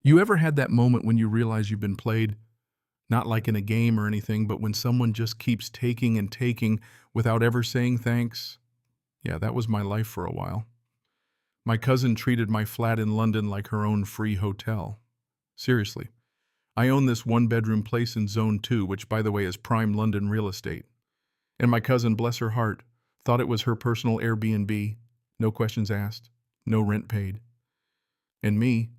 You ever had that moment when you realize you've been played? Not like in a game or anything, but when someone just keeps taking and taking without ever saying thanks? Yeah, that was my life for a while. My cousin treated my flat in London like her own free hotel. Seriously. I own this one-bedroom place in Zone 2, which, by the way, is prime London real estate. And my cousin, bless her heart, thought it was her personal Airbnb. No questions asked, no rent paid. And me,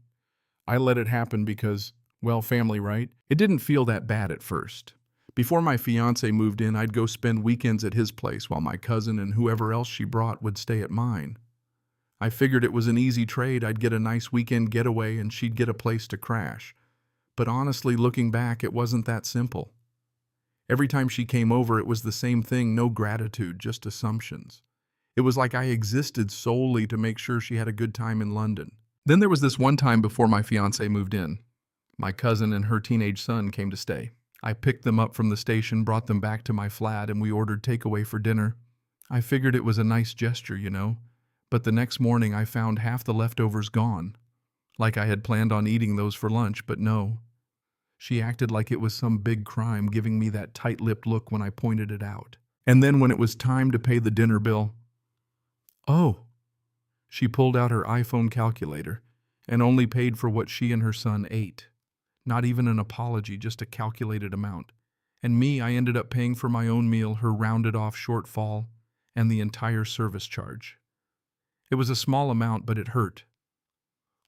I let it happen because, well, family, right? It didn't feel that bad at first. Before my fiance moved in, I'd go spend weekends at his place while my cousin and whoever else she brought would stay at mine. I figured it was an easy trade. I'd get a nice weekend getaway and she'd get a place to crash. But honestly, looking back, it wasn't that simple. Every time she came over, it was the same thing, no gratitude, just assumptions. It was like I existed solely to make sure she had a good time in London. Then there was this one time before my fiance moved in. My cousin and her teenage son came to stay. I picked them up from the station, brought them back to my flat, and we ordered takeaway for dinner. I figured it was a nice gesture, but the next morning I found half the leftovers gone. Like I had planned on eating those for lunch, but no. She acted like it was some big crime, giving me that tight-lipped look when I pointed it out. And then when it was time to pay the dinner bill, oh, she pulled out her iPhone calculator and only paid for what she and her son ate. Not even an apology, just a calculated amount. And me, I ended up paying for my own meal, her rounded-off shortfall, and the entire service charge. It was a small amount, but it hurt.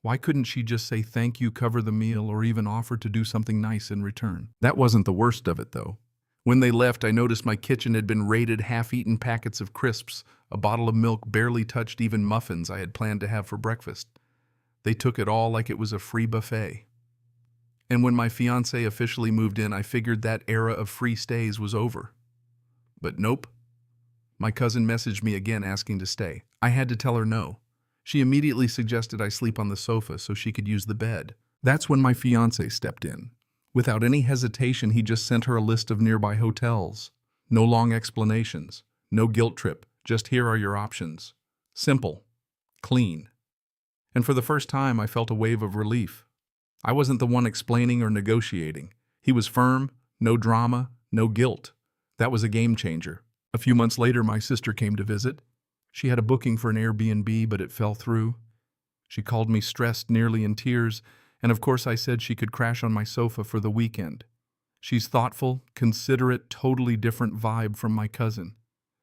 Why couldn't she just say thank you, cover the meal, or even offer to do something nice in return? That wasn't the worst of it, though. When they left, I noticed my kitchen had been raided, half-eaten packets of crisps, a bottle of milk barely touched even muffins I had planned to have for breakfast. They took it all like it was a free buffet. And when my fiancé officially moved in, I figured that era of free stays was over. But nope. My cousin messaged me again asking to stay. I had to tell her no. She immediately suggested I sleep on the sofa so she could use the bed. That's when my fiancé stepped in. Without any hesitation, he just sent her a list of nearby hotels. No long explanations. No guilt trip. Just here are your options. Simple. Clean. And for the first time, I felt a wave of relief. I wasn't the one explaining or negotiating. He was firm, no drama, no guilt. That was a game changer. A few months later, my sister came to visit. She had a booking for an Airbnb, but it fell through. She called me stressed, nearly in tears, and of course I said she could crash on my sofa for the weekend. She's thoughtful, considerate, totally different vibe from my cousin.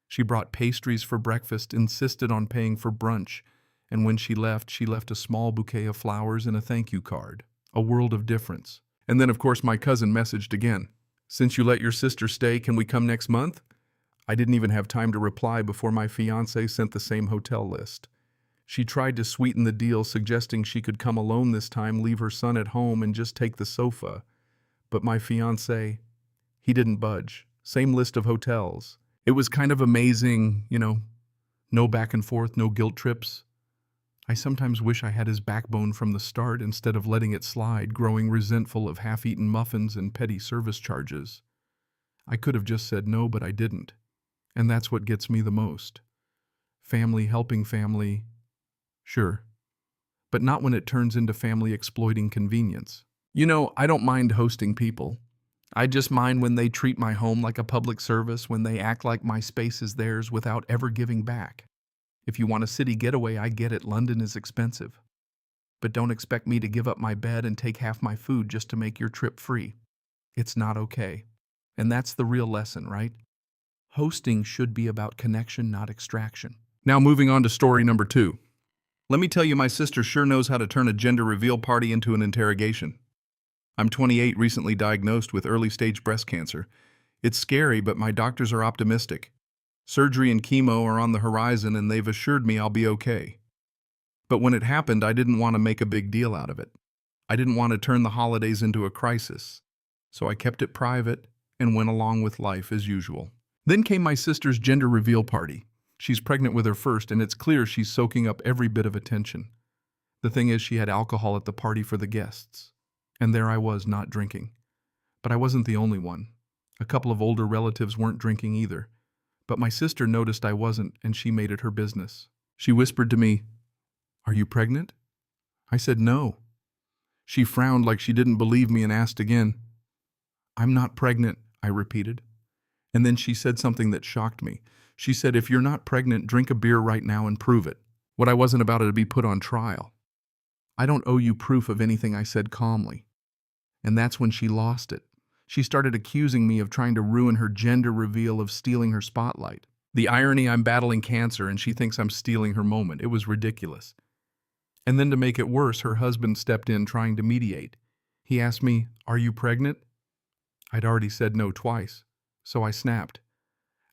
She brought pastries for breakfast, insisted on paying for brunch, and when she left a small bouquet of flowers and a thank you card. A world of difference. And then, of course, my cousin messaged again. Since you let your sister stay, can we come next month? I didn't even have time to reply before my fiancé sent the same hotel list. She tried to sweeten the deal, suggesting she could come alone this time, leave her son at home, and just take the sofa. But my fiancé, he didn't budge. Same list of hotels. It was kind of amazing, no back and forth, no guilt trips. I sometimes wish I had his backbone from the start instead of letting it slide, growing resentful of half-eaten muffins and petty service charges. I could have just said no, but I didn't. And that's what gets me the most. Family helping family, sure. But not when it turns into family exploiting convenience. I don't mind hosting people. I just mind when they treat my home like a public service, when they act like my space is theirs without ever giving back. If you want a city getaway, I get it, London is expensive. But don't expect me to give up my bed and take half my food just to make your trip free. It's not okay. And that's the real lesson, right? Hosting should be about connection, not extraction. Now moving on to story number 2. Let me tell you, my sister sure knows how to turn a gender reveal party into an interrogation. I'm 28, recently diagnosed with early-stage breast cancer. It's scary, but my doctors are optimistic. Surgery and chemo are on the horizon, and they've assured me I'll be okay. But when it happened, I didn't want to make a big deal out of it. I didn't want to turn the holidays into a crisis. So I kept it private and went along with life as usual. Then came my sister's gender reveal party. She's pregnant with her first, and it's clear she's soaking up every bit of attention. The thing is, she had alcohol at the party for the guests. And there I was, not drinking. But I wasn't the only one. A couple of older relatives weren't drinking either. But my sister noticed I wasn't, and she made it her business. She whispered to me, "Are you pregnant?" I said no. She frowned like she didn't believe me and asked again. "I'm not pregnant," I repeated. And then she said something that shocked me. She said, "If you're not pregnant, drink a beer right now and prove it." What I wasn't about to be put on trial. "I don't owe you proof of anything," I said calmly. And that's when she lost it. She started accusing me of trying to ruin her gender reveal, of stealing her spotlight. The irony, I'm battling cancer and she thinks I'm stealing her moment. It was ridiculous. And then to make it worse, her husband stepped in trying to mediate. He asked me, "Are you pregnant?" I'd already said no twice, so I snapped.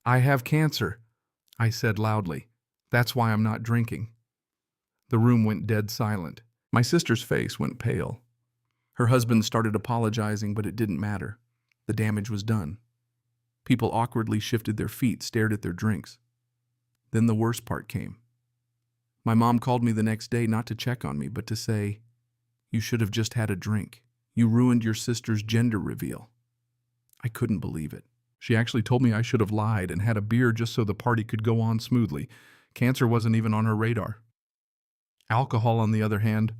"I have cancer," I said loudly. "That's why I'm not drinking." The room went dead silent. My sister's face went pale. Her husband started apologizing, but it didn't matter. The damage was done. People awkwardly shifted their feet, stared at their drinks. Then the worst part came. My mom called me the next day not to check on me, but to say, "You should have just had a drink. You ruined your sister's gender reveal." I couldn't believe it. She actually told me I should have lied and had a beer just so the party could go on smoothly. Cancer wasn't even on her radar. Alcohol, on the other hand,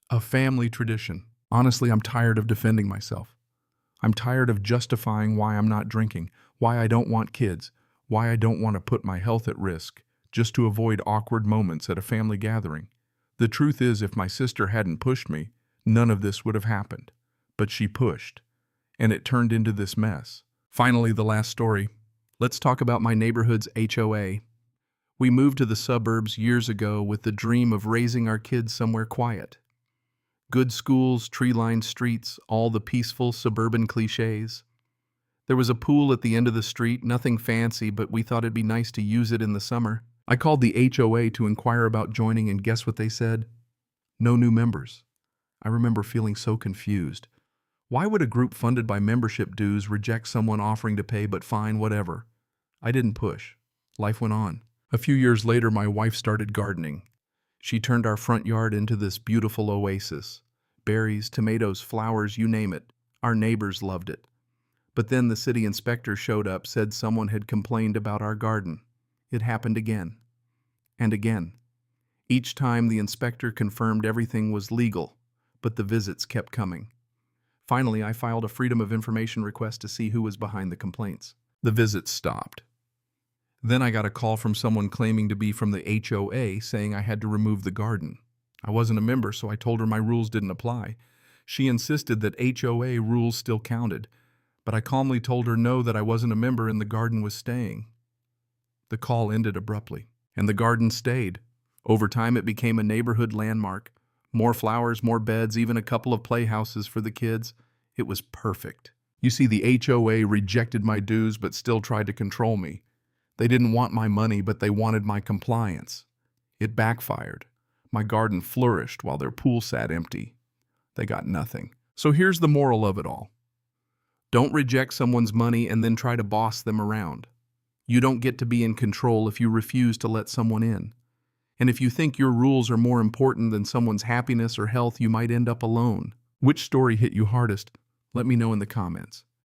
a family tradition. Honestly, I'm tired of defending myself. I'm tired of justifying why I'm not drinking, why I don't want kids, why I don't want to put my health at risk, just to avoid awkward moments at a family gathering. The truth is, if my sister hadn't pushed me, none of this would have happened. But she pushed, and it turned into this mess. Finally, the last story. Let's talk about my neighborhood's HOA. We moved to the suburbs years ago with the dream of raising our kids somewhere quiet. Good schools, tree-lined streets, all the peaceful suburban cliches. There was a pool at the end of the street, nothing fancy, but we thought it'd be nice to use it in the summer. I called the HOA to inquire about joining, and guess what they said? No new members. I remember feeling so confused. Why would a group funded by membership dues reject someone offering to pay, but fine, whatever? I didn't push. Life went on. A few years later, my wife started gardening. She turned our front yard into this beautiful oasis. Berries, tomatoes, flowers, you name it. Our neighbors loved it. But then the city inspector showed up, said someone had complained about our garden. It happened again. And again. Each time the inspector confirmed everything was legal, but the visits kept coming. Finally, I filed a Freedom of Information request to see who was behind the complaints. The visits stopped. Then I got a call from someone claiming to be from the HOA saying I had to remove the garden. I wasn't a member, so I told her my rules didn't apply. She insisted that HOA rules still counted, but I calmly told her no, that I wasn't a member and the garden was staying. The call ended abruptly, and the garden stayed. Over time, it became a neighborhood landmark. More flowers, more beds, even a couple of playhouses for the kids. It was perfect. You see, the HOA rejected my dues but still tried to control me. They didn't want my money, but they wanted my compliance. It backfired. My garden flourished while their pool sat empty. They got nothing. So here's the moral of it all. Don't reject someone's money and then try to boss them around. You don't get to be in control if you refuse to let someone in. And if you think your rules are more important than someone's happiness or health, you might end up alone. Which story hit you hardest? Let me know in the comments.